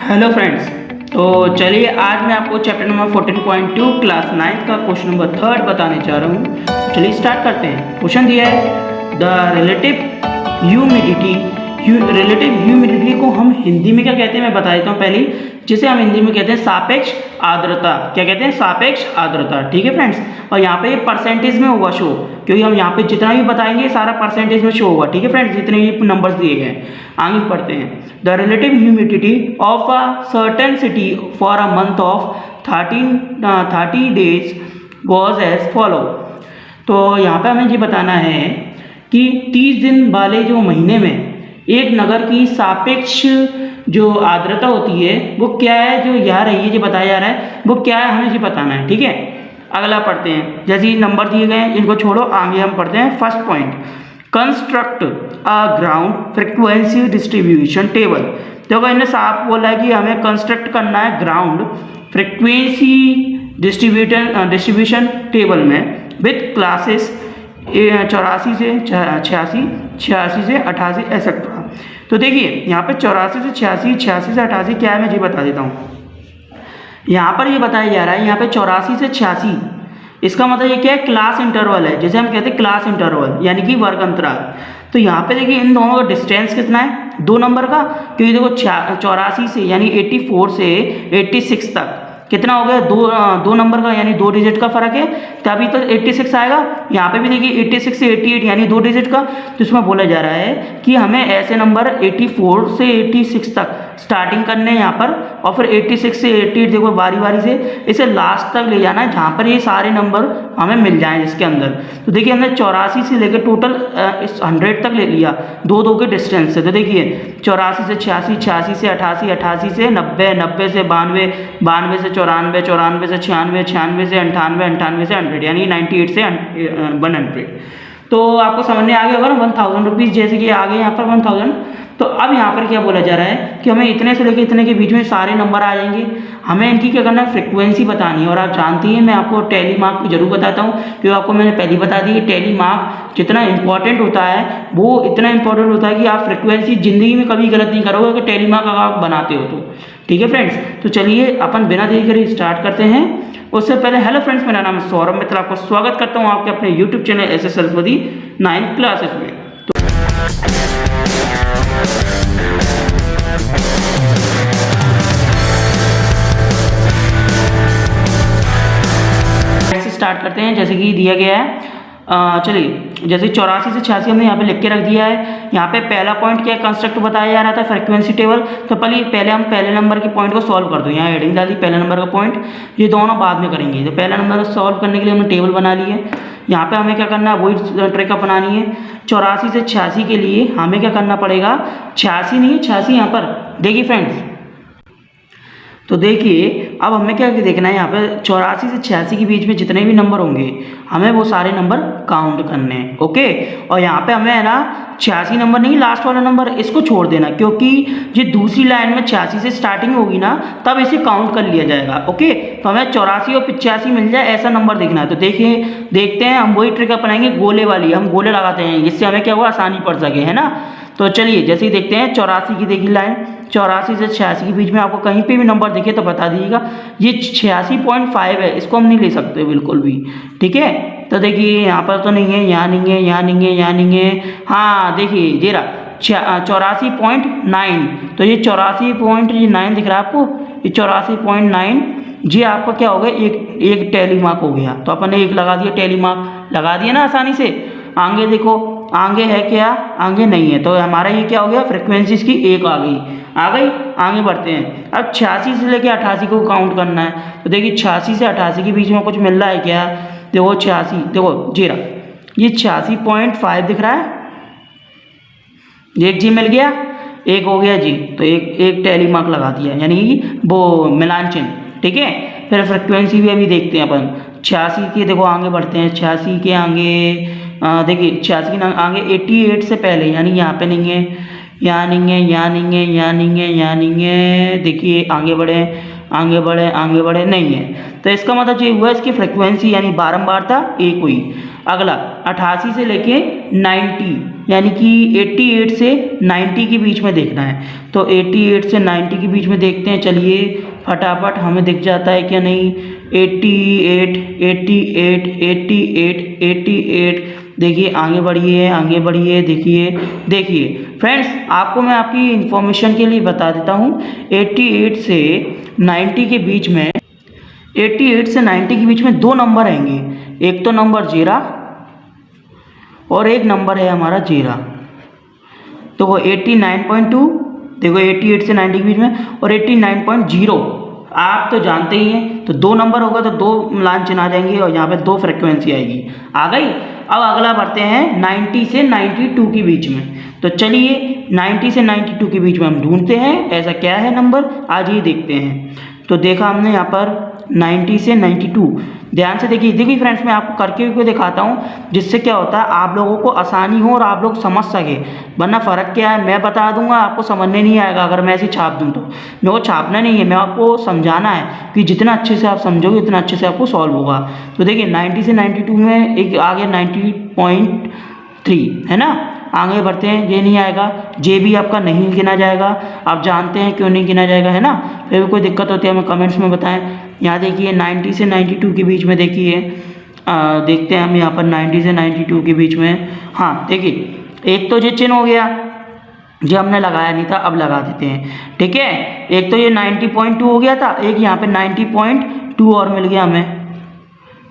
Hello friends. तो चलिए आज मैं आपको चैप्टर नंबर 14.2 क्लास 9 का क्वेश्चन नंबर 3 बताने जा रहा हूँ। तो चलिए स्टार्ट करते हैं। क्वेश्चन दिया है द रिलेटिव ह्यूमिडिटी को हम हिंदी में क्या कहते हैं मैं बता देता हूँ पहले, जिसे हम हिंदी में कहते हैं सापेक्ष आर्द्रता। क्या कहते हैं? सापेक्ष आर्द्रता। ठीक है फ्रेंड्स। और यहाँ पे ये परसेंटेज में होगा शो, क्योंकि हम यहाँ पे जितना भी बताएंगे सारा परसेंटेज में शो होगा। ठीक है फ्रेंड्स, जितने भी नंबर्स दिए गए हैं। आगे पढ़ते हैं। The relative humidity of a certain city for a month of 30 days was as follow. तो यहाँ पे हमें ये बताना है कि 30 दिन वाले जो महीने में एक नगर की सापेक्ष जो आर्द्रता होती है वो क्या है, जो यहाँ रही है जो बताया जा रहा है वो क्या है, हमें ये बताना है। ठीक है, अगला पढ़ते हैं। जैसे नंबर दिए गए हैं इनको छोड़ो, आगे हम पढ़ते हैं। First point, construct a ground frequency distribution table. देखो इन्हें साफ बोला है कि हमें कंस्ट्रक्ट करना है ग्राउंड फ्रिक्वेंसी डिस्ट्रीब्यूशन टेबल में विथ क्लासेस 84 से 86, 86 से 88 एक्सेट्रा। तो देखिए यहाँ पे 84 से 86, 86 से 88 क्या है मैं ये बता देता हूँ। यहाँ पर ये बताया जा रहा है, यहाँ पे 84 से 86, इसका मतलब ये क्या है? क्लास इंटरवल है, जैसे हम कहते हैं क्लास इंटरवल यानी कि वर्ग अंतराल। तो यहाँ पे देखिए इन दोनों का डिस्टेंस कितना है? 2 नंबर का, क्योंकि देखो 84 से यानी 84 से 86 तक कितना हो गया? दो नंबर का यानी 2 डिजिट का फर्क है, तभी तो 86 आएगा। यहाँ पे भी देखिए 86 से 88 यानी 2 डिजिट का। तो इसमें बोला जा रहा है कि हमें ऐसे नंबर 84 से 86 तक स्टार्टिंग करने हैं यहाँ पर, और फिर 86 से 88 देखो बारी बारी से इसे लास्ट तक ले जाना है जहाँ पर ये सारे नंबर हमें मिल जाएं इसके अंदर। तो देखिए हमने 84 से लेकर टोटल 100 तक ले लिया 2 के डिस्टेंस से। तो देखिए 84 से 86, 86 से 88, 88 से 90, 90 से 92, 92 से 94, 94 से 96, 96 से 98, 98 से 100 यानी 98 से 100। तो आपको समझ में आ गया होगा ना 1000 रुपीज़, जैसे कि आ गए यहाँ पर 1000। तो अब यहाँ पर क्या बोला जा रहा है कि हमें इतने से लेकर इतने के बीच में सारे नंबर आ जाएंगे, हमें इनकी क्या करना है? फ्रिक्वेंसी बतानी है। और आप जानती हैं मैं आपको टैली मार्क जरूर बताता हूँ, क्योंकि आपको मैंने पहले बता दी कि टैली मार्क जितना इंपॉर्टेंट होता है वो इतना इंपॉर्टेंट होता है कि आप फ्रिक्वेंसी जिंदगी में कभी गलत नहीं करोगे अगर टैली मार्क अगर आप बनाते हो तो। ठीक है फ्रेंड्स, तो चलिए अपन बिना देरी करे स्टार्ट करते हैं। उससे पहले हेलो फ्रेंड्स, मेरा नाम है सौरभ मित्र, आपको स्वागत करता हूँ आपके अपने YouTube channel S S Saraswati 9 classes में। स्टार्ट करते हैं जैसे कि दिया गया है। चलिए जैसे 84 से 86 हमने यहाँ पे लिख के रख दिया है। यहाँ पे पहला पॉइंट क्या कंस्ट्रक्ट बताया जा रहा था? Frequency table. तो पहले हम पहले नंबर के पॉइंट को सॉल्व कर दो। यहाँ हेडिंग डाल दी पहले नंबर का पॉइंट, ये दोनों बाद में करेंगे। तो पहला नंबर सॉल्व करने के लिए हमने टेबल बना ली है। यहाँ पे हमें क्या करना है? वही ट्रिक अपनानी है। 84 से 86 के लिए हमें क्या करना पड़ेगा? 86 नहीं 86 यहाँ पर देखिए फ्रेंड्स। तो देखिए अब हमें क्या देखना है, यहाँ पे 84 से 86 के बीच में जितने भी नंबर होंगे हमें वो सारे नंबर काउंट करने हैं। ओके, और यहाँ पे हमें है ना 86 नंबर नहीं, लास्ट वाला नंबर इसको छोड़ देना, क्योंकि ये दूसरी लाइन में 86 से स्टार्टिंग होगी ना तब इसे काउंट कर लिया जाएगा। ओके, तो हमें 84 और 85 मिल जाए ऐसा नंबर देखना है। तो देखिए देखते हैं, हम वही ट्रिक अपनाएंगे गोले वाली, हम गोले लगाते हैं जिससे हमें क्या हुआ आसानी पड़ सके, है ना। तो चलिए जैसे ही देखते हैं 84 की देखिए लाइन, 84 से 86 के बीच में आपको कहीं पे भी नंबर दिखे तो बता दीजिएगा। ये 86.5 है, इसको हम नहीं ले सकते बिल्कुल भी। ठीक है, तो देखिए यहाँ पर तो नहीं है, यहाँ नहीं है, यहाँ नहीं है, यहाँ नहीं है। हाँ देखिए ये रहा 84.9। तो ये 84.9 दिख रहा है आपको, ये 84.9 जी आपका क्या हो गया? एक टैली मार्क हो गया। तो अपन ने एक लगा दिया, टैली मार्क लगा दिया ना आसानी से। आगे देखो, आगे है क्या? आगे नहीं है। तो हमारा ये क्या हो गया? फ्रिक्वेंसी इसकी 1 आ गई। आगे बढ़ते हैं। अब 86 से लेके 88 को काउंट करना है। तो देखिए 86 से 88 के बीच में कुछ मिल रहा है क्या? देखो 86, देखो जीरा, ये 86.5 दिख रहा है, एक जी मिल गया, एक हो गया जी। तो एक टैली मार्क लगा दिया यानी वो मिलान चिन्ह। ठीक है, फिर फ्रिक्वेंसी भी अभी देखते हैं अपन। 86 के देखो आगे बढ़ते हैं, 86 के आगे देखिए 86 के आगे 88 से पहले यानी यहाँ पे नहीं है, यहाँ नहीं है, यहाँ नहीं है, यहाँ नहीं है, यहाँ नहीं है। देखिए आगे बढ़े आगे बढ़े नहीं है। तो इसका मतलब ये हुआ इसकी फ्रिक्वेंसी यानी बारंबारता एक हुई। अगला 88 से लेके 90 यानी कि 88 से 90 के बीच में देखना है। तो 88 से 90 के बीच में देखते हैं, चलिए फटाफट हमें दिख जाता है क्या नहीं। 88 88 88 88 देखिए आगे बढ़िए देखिए फ्रेंड्स, आपको मैं आपकी इन्फॉर्मेशन के लिए बता देता हूँ। 88 से 90 के बीच में 88 से 90 के बीच में दो नंबर आएंगे, एक तो नंबर 0 और एक नंबर है हमारा 0। तो वो 89.2 देखो 88 से 90 के बीच में, और 89.0 आप तो जानते ही हैं। तो दो नंबर होगा तो दो मिलान चिन्ह आ जाएंगे और यहाँ पे दो फ्रिक्वेंसी आएगी, आ गई। अब अगला बढ़ते हैं 90 से 92 के बीच में। तो चलिए 90 से 92 के बीच में हम ढूंढते हैं ऐसा क्या है नंबर, आज ये देखते हैं। तो देखा हमने यहाँ पर 90 से 92, ध्यान से देखिए फ्रेंड्स, मैं आपको करके भी दिखाता हूँ जिससे क्या होता है आप लोगों को आसानी हो और आप लोग समझ सके। वरना फ़र्क क्या है, मैं बता दूंगा आपको समझने नहीं आएगा अगर मैं ऐसे छाप दूँ तो। मेरे को छापना नहीं है, मैं आपको समझाना है कि जितना अच्छे से आप समझोगे उतना अच्छे से आपको सॉल्व होगा। तो देखिए 90 से 92 में एक आ गया 90.3 है ना। आगे बढ़ते हैं, ये नहीं आएगा, जे भी आपका नहीं गिना जाएगा। आप जानते हैं क्यों नहीं गिना जाएगा, है ना। फिर भी कोई दिक्कत होती है हमें कमेंट्स में बताएं। यहाँ देखिए 90 से 92 के बीच में देखिए, देखते हैं हम यहाँ पर 90 से 92 के बीच में। हाँ देखिए एक तो ये चिन्ह हो गया, जो हमने लगाया नहीं था, अब लगा देते हैं, ठीक है। एक तो ये 90.2 हो गया था, एक यहाँ पे 90.2 और मिल गया हमें,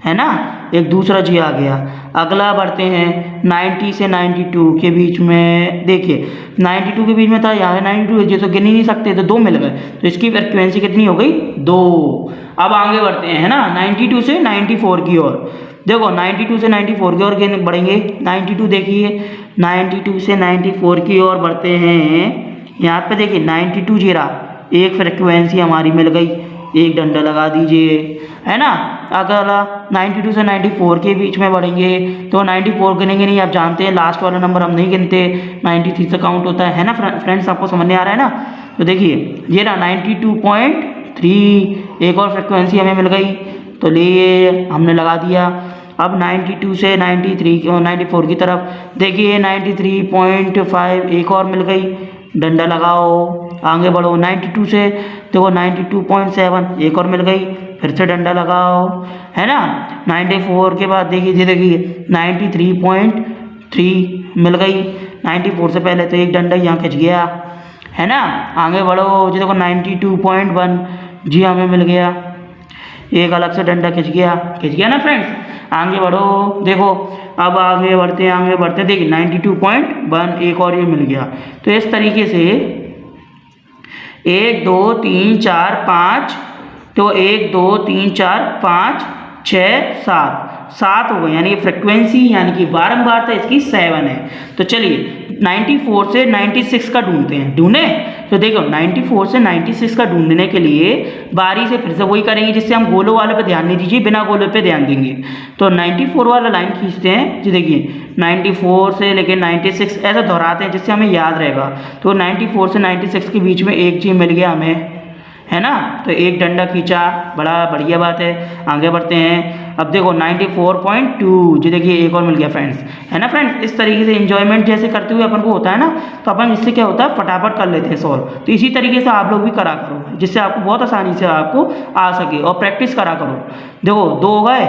है ना, एक दूसरा जी आ गया। अगला बढ़ते हैं 90 से 92 के बीच में। देखिए 92 के बीच में था, यहाँ 92 जो तो गिन ही नहीं सकते, तो दो मिल गए, तो इसकी फ्रिक्वेंसी कितनी हो गई, 2। अब आगे बढ़ते हैं, है ना, 92 से 94 की ओर। देखो 92 से 94 की ओर बढ़ेंगे। 92 देखिए 92 से 94 की ओर बढ़ते हैं। यहाँ पे देखिए 92 जीरा, एक फ्रिक्वेंसी हमारी मिल गई, एक डंडा लगा दीजिए, है ना। अगला 92 से 94 के बीच में बढ़ेंगे तो 94 गिनेंगे नहीं, आप जानते हैं लास्ट वाला नंबर हम नहीं गिनते, 93 से काउंट होता है ना फ्रेंड्स, आपको समझ में आ रहा है ना। तो देखिए ये रहा 92.3, एक और फ्रिक्वेंसी हमें मिल गई, तो लिए हमने लगा दिया। अब 92 से 94 की तरफ देखिए 93.5, एक और मिल गई, डंडा लगाओ, आगे बढ़ो। 92 से देखो 92.7, एक और मिल गई, फिर से डंडा लगाओ, है ना। 94 के बाद देखिए 93.3 मिल गई। 94 से पहले तो एक डंडा यहाँ खिंच गया, है ना। आगे बढ़ो, जी देखो 92.1, जी हमें मिल गया, एक अलग से डंडा खिंच गया ना फ्रेंड्स। आगे बढ़ो, देखो अब आगे बढ़ते हैं देखिए 92.1, एक और ये मिल गया। तो इस तरीके से 1 2 3 4 5, तो 1 2 3 4 5 6 7 हो गए, यानी फ्रिक्वेंसी यानी कि बारंबारता इसकी 7 है। तो चलिए 94 से 96 का ढूंढते हैं, ढूंढे। तो देखो 94 से 96 का ढूंढने के लिए बारी से फिर से वही करेंगे, जिससे हम गोलों वाले पे ध्यान नहीं दीजिए, बिना गोलों पे ध्यान देंगे। तो 94 वाला लाइन खींचते हैं, जी देखिए 94 से लेके 96 ऐसा दोहराते हैं जिससे हमें याद रहेगा। तो 94 से 96 के बीच में एक चीज मिल गया हमें, है ना। तो एक डंडा खींचा, बड़ा बढ़िया बात है। आगे बढ़ते हैं, अब देखो 94.2, जी देखिए एक और मिल गया फ्रेंड्स, है ना फ्रेंड्स। इस तरीके से एंजॉयमेंट जैसे करते हुए अपन को होता है ना, तो अपन इससे क्या होता है फटाफट कर लेते हैं सॉल्व। तो इसी तरीके से आप लोग भी करा करो, जिससे आपको बहुत आसानी से आपको आ सके, और प्रैक्टिस करा करो। देखो 2 हो गए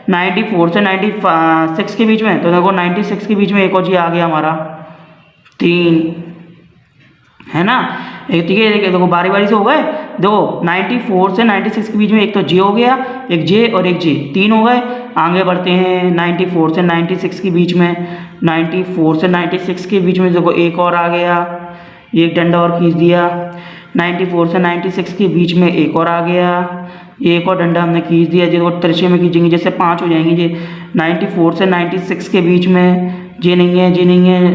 94 से 96 के बीच में, तो देखो 96 के बीच में एक और जी आ गया हमारा 3, है ना। ठीक है, देखो बारी बारी से हो गए। देखो 94 से 96 के बीच में एक तो जे हो गया, एक जे और एक जे, 3 हो गए। आगे बढ़ते हैं 94 से 96 के बीच में, 94 से 96 के बीच में देखो एक और आ गया, एक डंडा और खींच दिया। 94 से 96 के बीच में एक और आ गया, एक और डंडा हमने खींच दिया, जो तिरछे में खींचेंगे जैसे 5 हो जाएंगे जी। 94 से 96 के बीच में जी नहीं है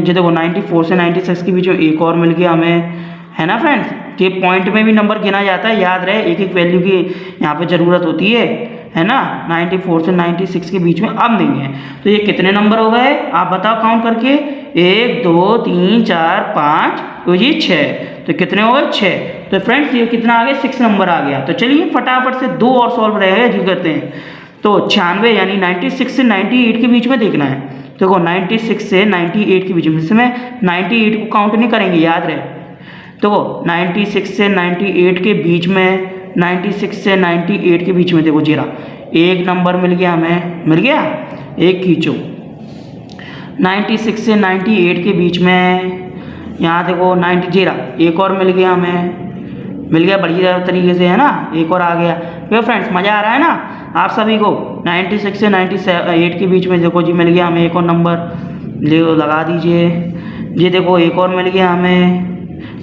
जी। देखो 94 से 96 के बीच में एक और मिल गया हमें, है ना फ्रेंड्स। ये पॉइंट में भी नंबर गिना जाता है, याद रहे, एक एक वैल्यू की यहाँ पे ज़रूरत होती है ना। 94 से 96 के बीच में अब नहीं है। तो ये कितने नंबर हो गए आप बताओ काउंट करके, 1 2 3 4 5, तो ये 6, तो कितने हो गए 6। तो फ्रेंड्स ये कितना आ गया, 6 नंबर आ गया। तो चलिए फटाफट से 2 और सॉल्व रहे जो करते हैं। तो 96 यानी 96 से 98 के बीच में देखना है। देखो 96 से 98 के बीच में, इसमें 98 को काउंट नहीं करेंगे, याद रहे। देखो 96 से 98 के बीच में, 96 से 98 के बीच में देखो जीरा एक नंबर मिल गया हमें, मिल गया, एक खींचो। 96 से 98 के बीच में यहाँ देखो 90 जीरा एक और मिल गया हमें, मिल गया बढ़िया तरीके से, है ना, एक और आ गया। तो फ्रेंड्स मज़ा आ रहा है ना आप सभी को। 96 से 98 के बीच में देखो जी मिल गया हमें एक और नंबर, ले लगा दीजिए। ये देखो एक और मिल गया हमें,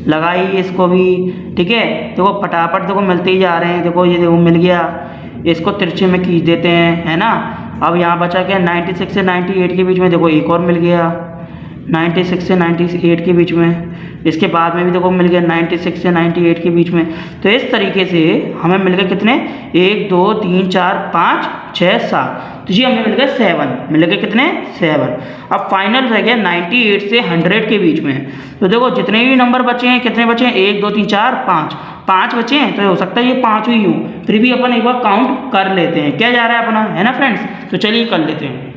लगाइए इसको भी, ठीक है। देखो फटाफट देखो मिलते ही जा रहे हैं। देखो ये देखो मिल गया, इसको तिरछे में खींच देते हैं, है ना। अब यहाँ बचा क्या, 96 से 98 के बीच में देखो एक और मिल गया, 96 से 98 के बीच में। इसके बाद में भी देखो मिल गया 96 से 98 के बीच में। तो इस तरीके से हमें मिल गए कितने, 1 2 3 4 5 6 7, तो जी हमें मिल गए 7, मिल गए कितने, 7। अब फाइनल रह गया 98 से 100 के बीच में। तो देखो जितने भी नंबर बचे हैं, कितने बचे हैं, 1 2 3 4 5 बचे हैं। तो हो सकता है ये 5 ही यूँ, फिर भी अपन एक बार काउंट कर लेते हैं, क्या जा रहा है अपना, है ना फ्रेंड्स। तो चलिए कर लेते हैं,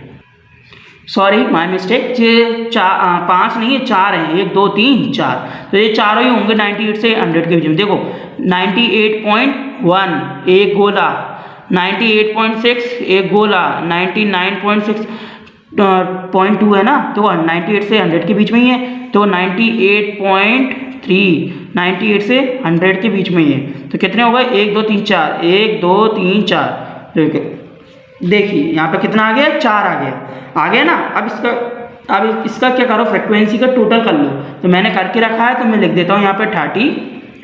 सॉरी माय मिस्टेक, ये 5 नहीं है, 4 हैं, 1 2 3 4। तो ये चारों ही होंगे 98 से 100 के बीच में। देखो 98.1 एक गोला, 98.6 एक गोला, 99.6.2 है ना, तो 98 से 100 के बीच में ही है। तो 98.3 98 से 100 के बीच में ही है। तो कितने हो गए, 1 2 3 4, 1 2 3 4। देखिए यहाँ पे कितना आ गया, 4 आ गया ना। अब इसका क्या करो, फ्रिक्वेंसी का टोटल कर लो। तो मैंने करके रखा है, तो मैं लिख देता हूँ यहाँ पे 30,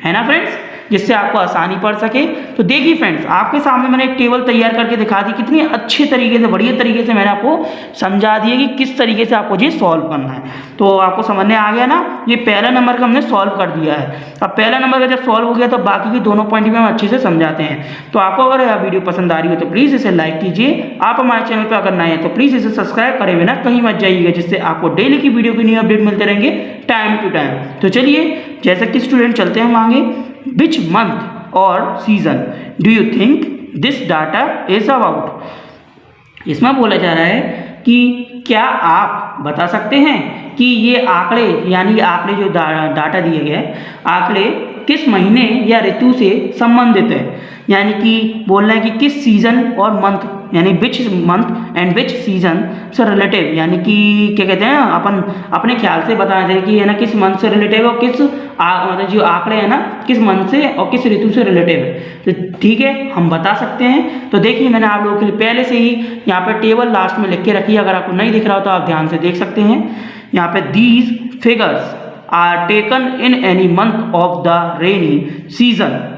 है ना फ्रेंड्स, जिससे आपको आसानी पड़ सके। तो देखिए फ्रेंड्स आपके सामने मैंने एक टेबल तैयार करके दिखा दी, कितनी अच्छे तरीके से, बढ़िया तरीके से मैंने आपको समझा दिया कि किस तरीके से आपको ये सॉल्व करना है। तो आपको समझने आ गया ना, ये पहला नंबर का हमने सॉल्व कर दिया है। अब पहला नंबर का जब सॉल्व हो गया तो बाकी के दोनों पॉइंट भी हम अच्छे से समझाते हैं। तो आपको अगर यह वीडियो पसंद आ रही हो तो प्लीज़ इसे लाइक कीजिए। आप हमारे चैनल पर अगर नए हैं तो प्लीज़ इसे सब्सक्राइब करे बिना कहीं मत जाइएगा, जिससे आपको डेली की वीडियो की न्यू अपडेट मिलते रहेंगे टाइम टू टाइम। तो चलिए जैसा कि स्टूडेंट चलते हैं हम आगे। विच मंथ और season do you think this data is about. इसमें बोला जा रहा है कि क्या आप बता सकते हैं कि ये आंकड़े, यानी आंकड़े जो डाटा दिए गए आंकड़े किस महीने या ऋतु से संबंधित है। यानी कि बोल रहे हैं कि किस सीजन और मंथ, यानी which month and which season से रिलेटिव, यानी कि क्या कहते हैं अपन अपने ख्याल से बताना चाहिए कि है ना किस मंथ से रिलेटिव और किस मतलब जो आंकड़े हैं ना किस मंथ से और किस ऋतु से रिलेटिव है। तो ठीक है हम बता सकते हैं। तो देखिए मैंने आप लोगों के लिए पहले से ही यहाँ पे टेबल लास्ट में लिख के रखी है, अगर आपको नहीं दिख रहा हो तो आप ध्यान से देख सकते हैं। यहाँ पे these figures are taken in any month of the rainy season.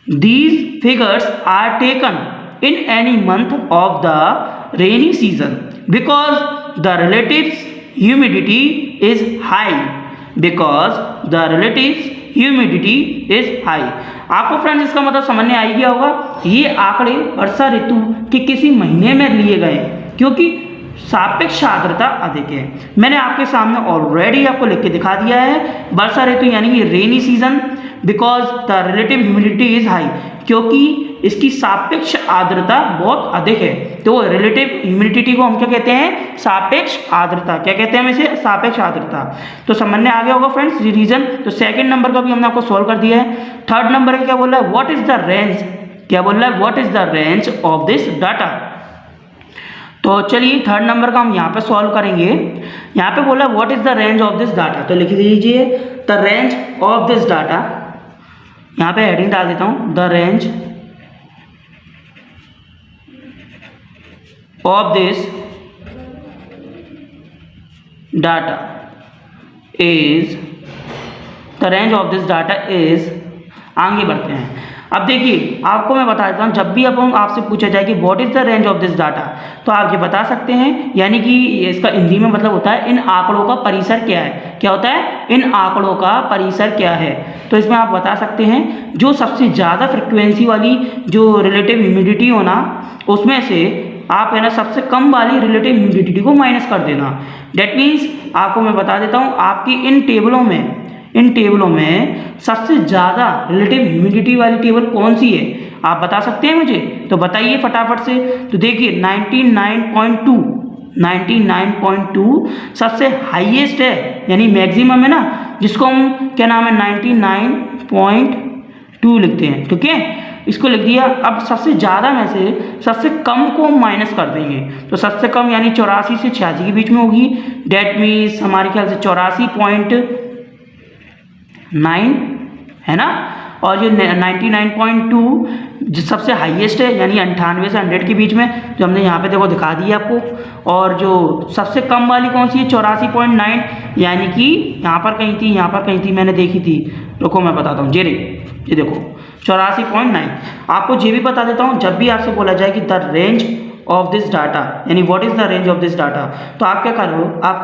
These figures are taken in any month of the rainy season because the relative humidity is high. Because the relative humidity is high. आपको friends इसका मतलब समझने आ गया होगा। ये आंकड़े वर्षा ऋतु के किसी महीने में लिए गए क्योंकि सापेक्ष आर्द्रता अधिक है। मैंने आपके सामने ऑलरेडी आपको लिख के दिखा दिया है। वर्षा ऋतु यानी कि rainy season, because the relative humidity is high, क्योंकि इसकी सापेक्ष आर्द्रता बहुत अधिक है। तो रिलेटिव ह्यूमिडिटी को हम क्या कहते हैं, सापेक्ष आर्द्रता। क्या कहते हैं हम इसे, सापेक्ष आर्द्रता। तो समझने आ गया होगा फ्रेंड्स रीजन। तो सेकंड नंबर का भी हमने आपको सॉल्व कर दिया है। थर्ड नंबर का क्या बोल रहा है, व्हाट इज द रेंज, क्या बोल रहा है, what is the range of this data. तो चलिए थर्ड नंबर का हम यहाँ पे सॉल्व करेंगे। यहाँ पे बोला what is the range of this data, तो लिख लीजिए the range of this data. यहाँ पे हेडिंग डाल देता हूँ, the range of this data is, the range of this data is. आगे बढ़ते हैं। अब देखिए आपको मैं बता देता हूँ, जब भी अपन आपसे पूछा जाए कि what is the range of this data, तो आप ये बता सकते हैं, यानी कि इसका हिंदी में मतलब होता है इन आंकड़ों का परिसर क्या है। क्या होता है, इन आंकड़ों का परिसर क्या है। तो इसमें आप बता सकते हैं जो सबसे ज़्यादा फ्रिक्वेंसी वाली जो रिलेटिव ह्यूमिडिटी हो ना, उसमें से आप है ना सबसे कम वाली रिलेटिव ह्यूमिडिटी को माइनस कर देना। डेट मीन्स आपको मैं बता देता हूँ, आपकी इन टेबलों में इन टेबलों में सबसे ज़्यादा रिलेटिव ह्यूमिडिटी वाली टेबल कौन सी है, आप बता सकते हैं मुझे? तो बताइए फटाफट से। तो देखिए 99.2 सबसे हाईएस्ट है, यानी मैक्सिमम है ना, जिसको हम क्या नाम है 99.2 लिखते हैं, ठीक है, इसको लिख दिया। अब सबसे ज़्यादा में से सबसे कम को हम माइनस कर देंगे, तो सबसे कम यानी 84 से 86 के बीच में होगी। डेट मीन्स हमारे ख्याल से 84.9 है ना, और ये 99.2 जो सबसे हाईएस्ट है, यानी 98 से 100 के बीच में, जो हमने यहाँ पे देखो दिखा दी है आपको। और जो सबसे कम वाली कौन सी है 84.9, यानी कि यहाँ पर कहीं थी, यहाँ पर कहीं थी, मैंने देखी थी, रुको मैं बताता हूँ, ये देखो 84.9। आपको ये भी बता देता हूँ, जब भी आपसे बोला जाए कि the range of this data, यानी what is the range of this data, तो आप क्या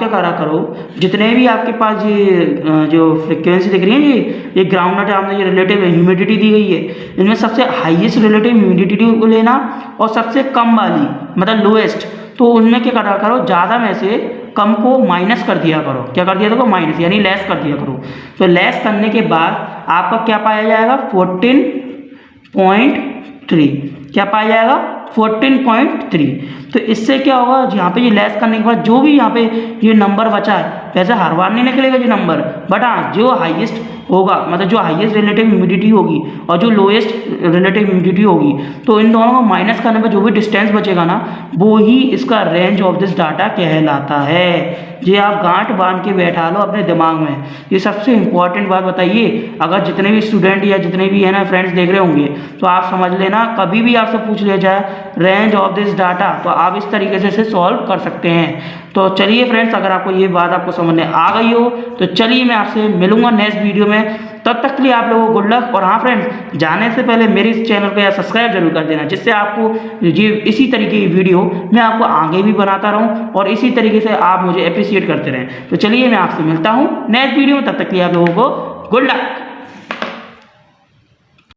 करा करो, जितने भी आपके पास ये जो फ्रिक्वेंसी दिख रही है, ये ग्राउंड नट है, आपने ये रिलेटिव ह्यूमिडिटी दी गई है, इनमें सबसे हाईएस्ट रिलेटिव ह्यूमिडिटी को लेना और सबसे कम वाली मतलब लोएस्ट, तो उनमें क्या करा करो, ज़्यादा में से कम को माइनस कर दिया करो। क्या कर दिया करो? माइनस, यानी लेस कर दिया करो। तो लेस करने के बाद आपका क्या पाया जाएगा 14.3, क्या पाया जाएगा 14.3। तो इससे क्या होगा, यहाँ पे ये लेस करने के बाद जो भी यहाँ पे ये नंबर बचा है, वैसे हर बार नहीं निकलेगा ये नंबर, बट हाँ जो हाईएस्ट होगा, मतलब जो हाईएस्ट रिलेटिव ह्यूमिडिटी होगी और जो लोएस्ट रिलेटिव ह्यूमिडिटी होगी, तो इन दोनों को माइनस करने पर जो भी डिस्टेंस बचेगा ना, वो ही इसका रेंज ऑफ दिस डाटा कहलाता है। ये आप गांठ बांध के बैठा लो अपने दिमाग में। ये सबसे इंपॉर्टेंट बात बताइए, अगर जितने भी स्टूडेंट या जितने भी है ना फ्रेंड्स देख रहे होंगे, तो आप समझ लेना, कभी भी आपसे पूछ लिया जाए रेंज ऑफ दिस डाटा, तो आप इस तरीके से इसे सॉल्व कर सकते हैं। तो चलिए फ्रेंड्स, अगर आपको ये बात आपको समझ में आ गई हो, तो चलिए मैं आपसे मिलूंगा नेक्स्ट वीडियो में। तब तक के लिए आप लोगों को गुड लक। और हाँ फ्रेंड्स, जाने से पहले मेरे इस चैनल को या सब्सक्राइब जरूर कर देना, जिससे आपको ये इसी तरीके की वीडियो मैं आपको आगे भी बनाता रहूं और इसी तरीके से आप मुझे अप्रिशिएट करते रहें। तो चलिए मैं आपसे मिलता हूं नेक्स्ट वीडियो में, तब तक के लिए आप लोगों को गुड लक।